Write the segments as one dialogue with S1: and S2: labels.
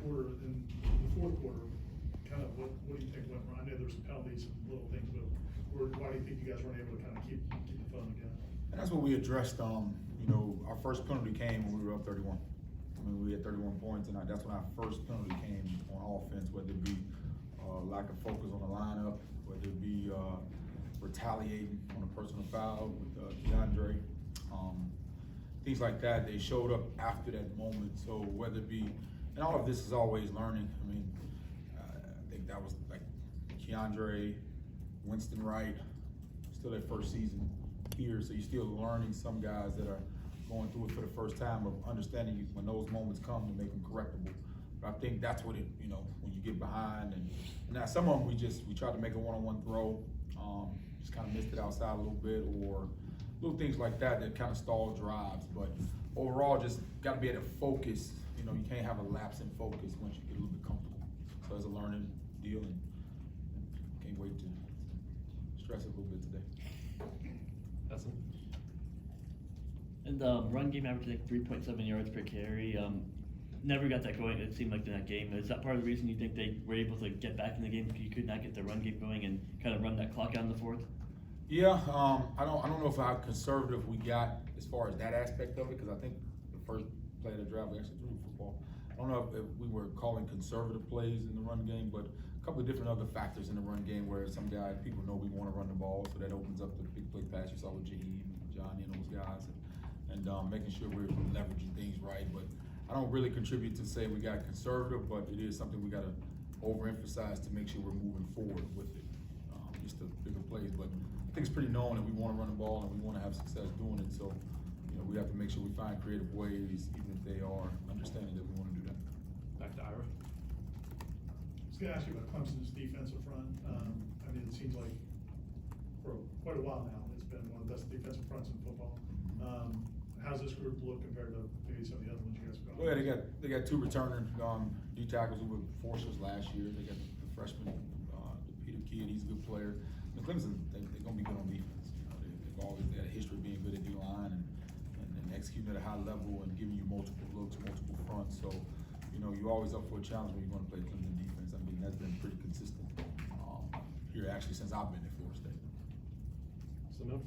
S1: quarter, in the fourth quarter, kind of what do you think went wrong? I know there's some penalties, some little things, but why do you think you guys weren't able to kind of keep the fun again?
S2: And that's what we addressed. Our first penalty came when we were up 31. I mean, we had 31 points, and that's when our first penalty came on offense, whether it be lack of focus on the lineup, whether it be retaliating on a personal foul with DeAndre, things like that. They showed up after that moment. So whether it be, and all of this is always learning. I mean, I think that was like Keandre, Winston Wright, still their first season here, so you're still learning some guys that are going through it for the first time of understanding when those moments come to make them correctable. But I think that's what when you get behind, and now some of them we tried to make a one-on-one throw, just kind of missed it outside a little bit, or little things like that kind of stall drives. But overall, just got to be able to focus. You can't have a lapse in focus once you get a little bit comfortable. So it's a learning deal, and can't wait to stress it a little bit today.
S3: And the run game averaged 3.7 yards per carry. Never got that going, it seemed like, in that game. Is that part of the reason you think they were able to get back in the game because you could not get the run game going and kind of run that clock out in the fourth?
S2: Yeah, I don't know how conservative we got as far as that aspect of it, because I think the first play of the drive we actually threw football. I don't know if we were calling conservative plays in the run game, but a couple of different other factors in the run game where some guys, people know we want to run the ball, so that opens up the big play pass you saw with Jaheim and Johnny and those guys, and making sure we're leveraging things right. But I don't really contribute to say we got conservative, but it is something we got to overemphasize to make sure we're moving forward with it. Just the bigger plays, but I think it's pretty known that we want to run the ball and we want to have success doing it. So, we have to make sure we find creative ways, even if they are understanding that we want to do that.
S4: Back to Ira.
S1: I was going to ask you about Clemson's defensive front. I mean, it seems like for quite a while now, it's been one of the best defensive fronts in football. How's this group look compared to maybe some of the other ones you guys have got?
S2: Well, yeah, they got two returning D tackles who were forces last year. They got the freshman, Peter Kidd, he's a good player. And Clemson, they're going to be good on defense. They've always got a history of being good at D-line and executing at a high level and giving you multiple looks, multiple fronts. So, you're always up for a challenge when you're going to play Clemson defense. I mean, that's been pretty consistent here actually since I've been at Florida State.
S4: Seminoles.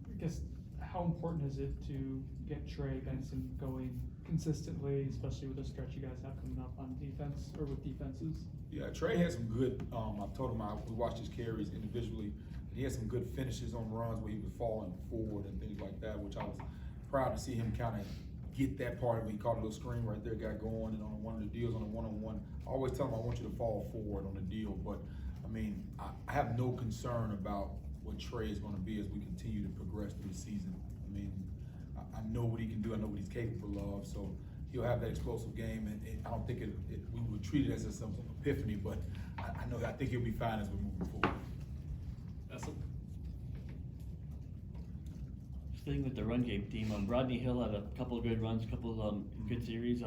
S5: I guess, how important is it to get Trey Benson going consistently, especially with the stretch you guys have coming up on defense or with defenses? Yeah,
S2: Trey had some good, I told him we watched his carries individually, and he had some good finishes on runs where he was falling forward and things like that, which I was proud to see him kind of get that part of it. He caught a little screen right there, got going, and on one of the deals on a one-on-one, I always tell him I want you to fall forward on the deal, but I mean, I have no concern about what Trey is going to be as we continue to progress through the season. I mean, I know what he can do. I know what he's capable of. So he'll have that explosive game, and I don't think we would treat it as some epiphany, but I think he'll be fine as we're moving forward.
S4: That's it.
S3: Staying with the run game team, Rodney Hill had a couple of good runs, a couple of good series.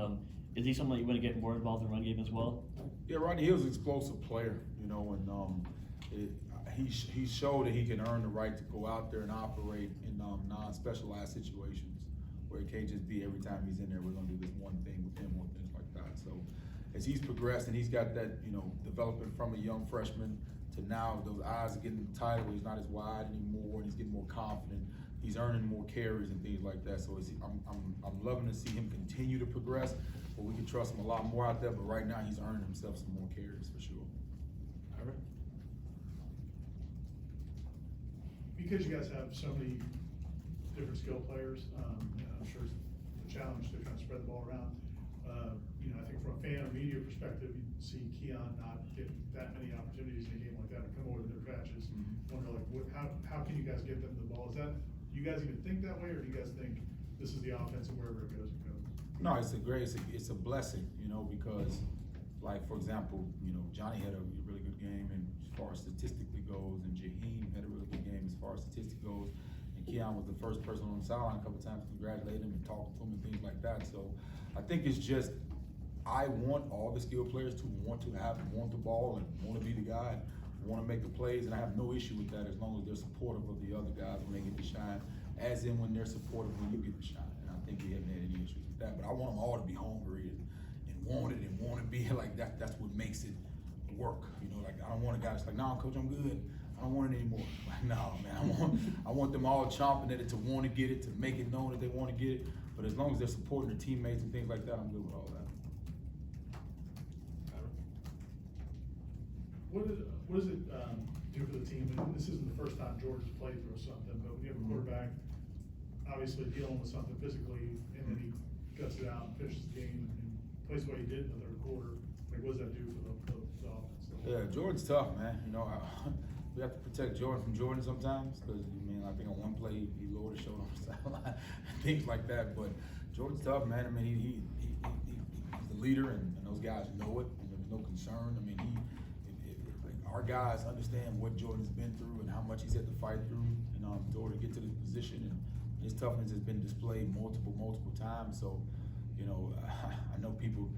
S3: Is he someone you want to get more involved in the run game as well?
S2: Yeah, Rodney Hill's an explosive player, and he showed that he can earn the right to go out there and operate in non-specialized situations where it can't just be every time he's in there, we're going to do this one thing with him or things like that. So as he's progressed and he's got that, developing from a young freshman to now those eyes are getting tighter where he's not as wide anymore and he's getting more confident. He's earning more carries and things like that. So I'm loving to see him continue to progress, but we can trust him a lot more out there. But right now he's earning himself some more carries for sure.
S4: All right.
S1: Because you guys have so many different skill players, and I'm sure it's a challenge to kind of spread the ball around. I think from a fan or media perspective, you see Keon not get that many opportunities in a game like that to come over to their patches. Wonder how can you guys get them the ball? Is that, do you guys even think that way, or do you guys think this is the offense and wherever it goes, it goes?
S2: No, it's a blessing, because like, for example, Johnny had a really good game and as far as statistically goes, and Jaheim had a really good game as far as statistics goes, and Keon was the first person on the sideline a couple of times to congratulate him and talk to him and things like that. So I think it's just, I want all the skill players to want the ball and want to be the guy and want to make the plays, and I have no issue with that as long as they're supportive of the other guys when they get to shine, as in when they're supportive when you get to shine. And I think we haven't had any issues with that. that, but I want them all to be hungry and want it and want to be like that. That's what makes it work. You know, like I don't want a guy that's like, nah, coach, I'm good. I don't want it anymore. Like, no, man, I want them all chomping at it to want to get it, to make it known that they want to get it. But as long as they're supporting their teammates and things like that, I'm good with all that.
S1: What does it do for the team? And this isn't the first time Jordan's played through something, but when you have a quarterback obviously dealing with something physically, and then he guts it out and finishes the game and plays the way he did in the third quarter, like what does that do for the offense?
S2: Yeah, Jordan's tough, man. You know, we have to protect Jordan from Jordan sometimes because, I think on one play he lowered his shoulder on the sideline, things like that. But Jordan's tough, man. I mean, he's the leader, and those guys know it, and there's no concern. I mean, our guys understand what Jordan's been through and how much he's had to fight through, in order to get to this position. And his toughness has been displayed multiple times. So, I know people,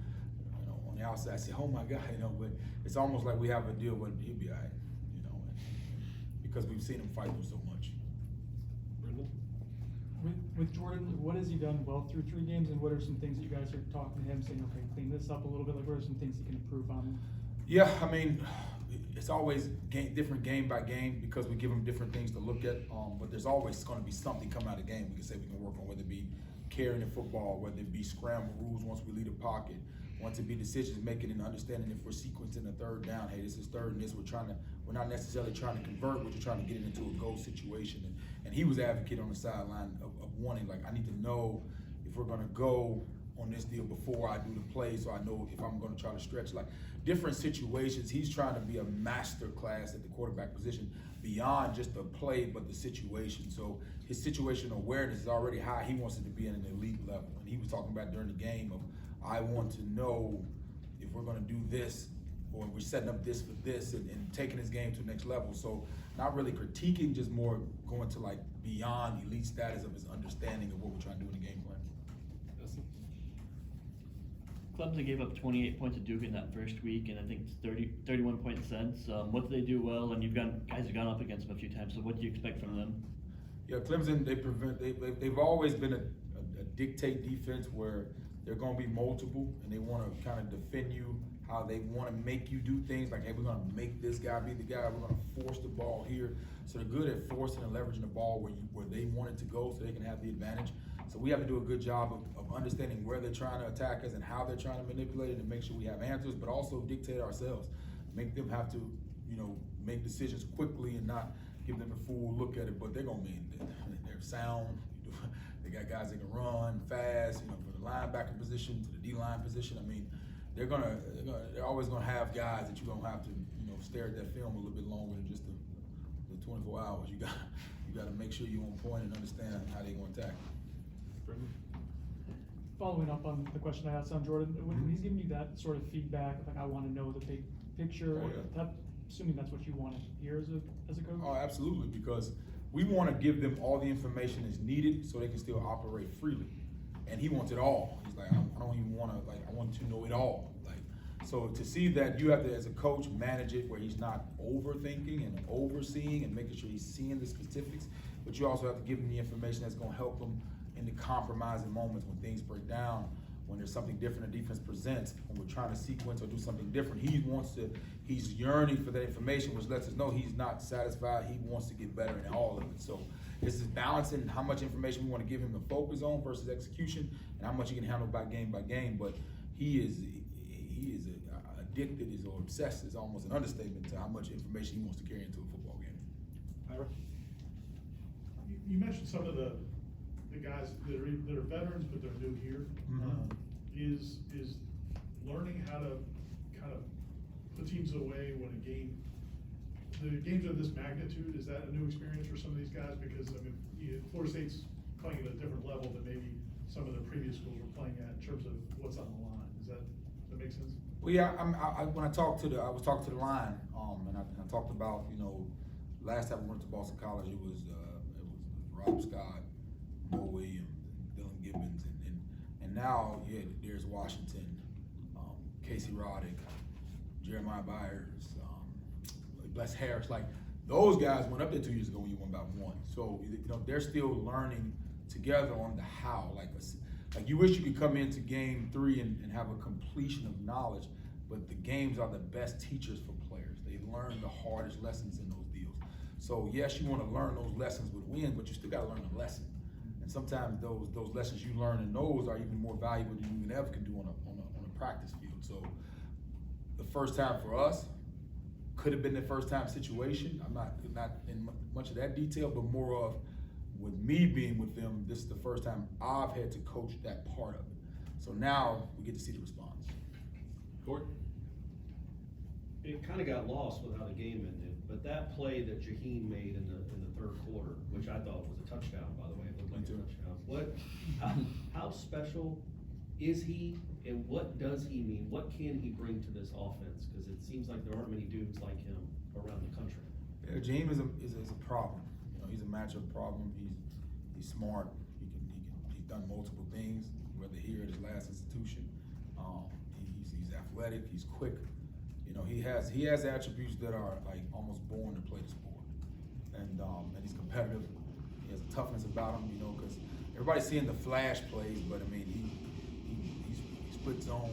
S2: on the outside say, "Oh my God," but it's almost like we have a deal with he'll be all right, because we've seen him fight through so much.
S4: Brendan?
S5: With Jordan, what has he done well through 3 games, and what are some things that you guys are talking to him, saying, okay, clean this up a little bit? Like, what are some things he can improve on?
S2: Yeah, I mean, it's always different game by game because we give them different things to look at. But there's always going to be something coming out of the game we can say we can work on, whether it be carrying the football, whether it be scramble rules once we leave the pocket, once it be decisions making and understanding if we're sequencing a third down. Hey, this is third and this. We're not necessarily trying to convert, we're just trying to get it into a goal situation. And he was advocate on the sideline of wanting, like, I need to know if we're going to go on this deal before I do the play, so I know if I'm going to try to stretch, like different situations. He's trying to be a master class at the quarterback position beyond just the play, but the situation. So his situational awareness is already high. He wants it to be at an elite level. And he was talking about during the game of, I want to know if we're going to do this or we're setting up this for this, and taking his game to the next level. So not really critiquing, just more going to like beyond elite status of his understanding of what we're trying to do in the game plan.
S3: Clemson gave up 28 points to Duke in that first week, and I think it's 31 points since. What do they do well? And guys have gone up against them a few times. So what do you expect from them?
S2: Yeah, Clemson, they've always been a dictate defense where they're going to be multiple, and they want to kind of defend you how they want to make you do things. Like, hey, we're going to make this guy be the guy. We're going to force the ball here. So they're good at forcing and leveraging the ball where they want it to go, so they can have the advantage. So we have to do a good job of understanding where they're trying to attack us and how they're trying to manipulate it, and make sure we have answers, but also dictate ourselves. Make them have to, make decisions quickly and not give them a full look at it. But they're gonna they're sound. They got guys that can run fast, from the linebacker position to the D-line position. I mean, they're always gonna have guys that you're gonna have to, stare at that film a little bit longer than just the 24 hours. You got to make sure you're on point and understand how they're gonna attack.
S4: Brendan?
S5: Following up on the question I asked on Jordan, when he's giving you that sort of feedback, like, I want to know the big picture,
S2: Oh, yeah.
S5: assuming that's what you want to hear as a coach?
S2: Oh, absolutely, because we want to give them all the information that's needed so they can still operate freely. And he wants it all. He's like, I don't even want to, I want to know it all. So to see that, you have to, as a coach, manage it where he's not overthinking and overseeing and making sure he's seeing the specifics, but you also have to give him the information that's going to help him in the compromising moments when things break down, when there's something different the defense presents, when we're trying to sequence or do something different. He's yearning for that information, which lets us know he's not satisfied. He wants to get better in all of it. So this is balancing how much information we want to give him to focus on versus execution, and how much he can handle by game. But he is addicted or obsessed is almost an understatement to how much information he wants to carry into a football game.
S4: Ira?
S1: You mentioned some of the guys that are veterans, but they're new here.
S2: Mhm.
S1: Is learning how to kind of put teams away when the games of this magnitude, is that a new experience for some of these guys? Because Florida State's playing at a different level than maybe some of the previous schools were playing at in terms of what's on the line. Does that make sense?
S2: Well, yeah. When I was talking to the line, and I talked about, last time we went to Boston College, it was Rob Scott, Mo Williams, Dylan Gibbons, and now there's Washington, Casey Roddick, Jeremiah Byers, Bless Harris. Like, those guys went up there 2 years ago when you won by 1. So they're still learning together on the how. Like Like, you wish you could come into game 3 and have a completion of knowledge, but the games are the best teachers for players. They learn the hardest lessons in those deals. So yes, you want to learn those lessons with wins, but you still got to learn the lesson. And sometimes those lessons you learn in those are even more valuable than you even ever can do on a practice field. So the first time for us could have been the first time situation. I'm not in much of that detail, but more of, with me being with them, this is the first time I've had to coach that part of it. So now we get to see the response.
S4: Gordon?
S6: It kind of got lost with how the game ended, but that play that Jaheim made in the third quarter, which I thought was a touchdown, by the way, it looked like a touchdown. How special is he, and what does he mean? What can he bring to this offense? Because it seems like there aren't many dudes like him around the country.
S2: Yeah, James is a problem. You know, he's a matchup problem. He's smart. He's done multiple things, whether here at his last institution. He's athletic. He's quick. You know, he has attributes that are like almost born to play the sport, and he's competitive. He has a toughness about him. You know, because everybody's seeing the flash plays, but I mean he split zone.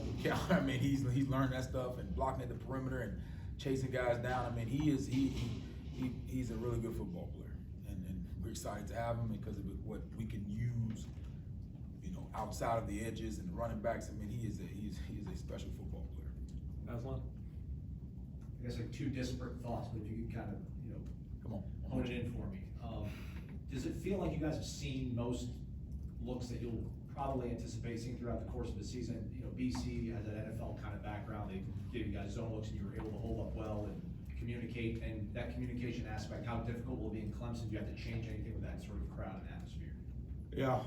S2: I mean he's learned that stuff and blocking at the perimeter and chasing guys down. I mean he's a really good football player, and we're excited to have him because of what we can use, you know, outside of the edges and the running backs. I mean he is a special football player.
S4: Aslan?
S7: I guess like two disparate thoughts, but if you could kind of, you know,
S2: Come on.
S7: hone it in for me. Does it feel like you guys have seen most looks that you'll probably anticipate seeing throughout the course of the season? You know, BC has that NFL kind of background. They gave you guys zone looks and you were able to hold up well and communicate. And that communication aspect, how difficult will it be in Clemson? Do you have to change anything with that sort of crowd and atmosphere?
S2: Yeah.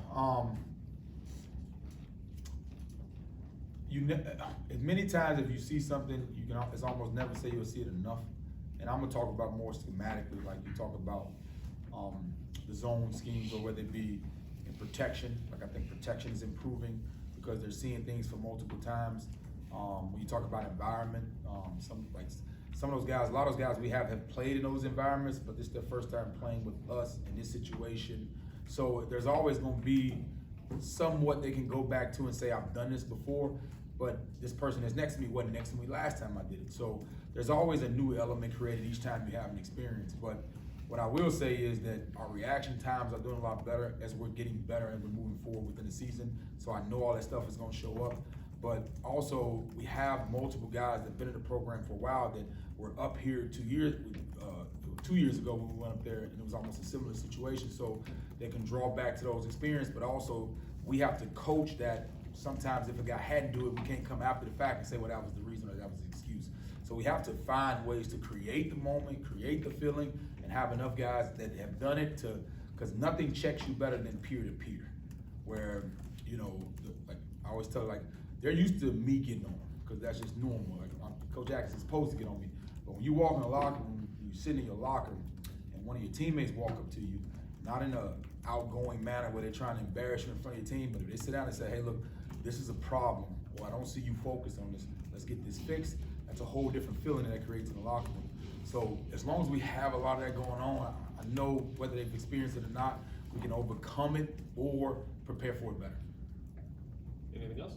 S2: As many times if you see something, it's almost never say you'll see it enough. And I'm gonna talk about more schematically, like you talk about the zone schemes, or whether it be in protection. Like I think protection is improving because they're seeing things for multiple times. When you talk about environment, some of those guys, a lot of those guys we have played in those environments, but this is their first time playing with us in this situation. So there's always gonna be somewhat they can go back to and say, I've done this before, but this person that's next to me wasn't next to me last time I did it. So there's always a new element created each time you have an experience. But what I will say is that our reaction times are doing a lot better as we're getting better and we're moving forward within the season. So I know all that stuff is gonna show up. But also we have multiple guys that have been in the program for a while that were up here 2 years ago when we went up there, and it was almost a similar situation. So they can draw back to those experiences, but also we have to coach that. Sometimes if a guy hadn't do it, we can't come after the fact and say, well, that was the reason or that was the excuse. So we have to find ways to create the moment, create the feeling, and have enough guys that have done it because nothing checks you better than peer-to-peer, where, you know, like I always tell, like, they're used to me getting on them because that's just normal. Like Coach Atkins is supposed to get on me. But when you walk in the locker room, you sit in your locker, and one of your teammates walk up to you, not in a outgoing manner where they're trying to embarrass you in front of your team, but if they sit down and say, hey, look, this is a problem, or I don't see you focused on this, let's get this fixed, that's a whole different feeling that creates in the locker room. So as long as we have a lot of that going on, I know whether they've experienced it or not, we can overcome it or prepare for it better.
S4: Anything else?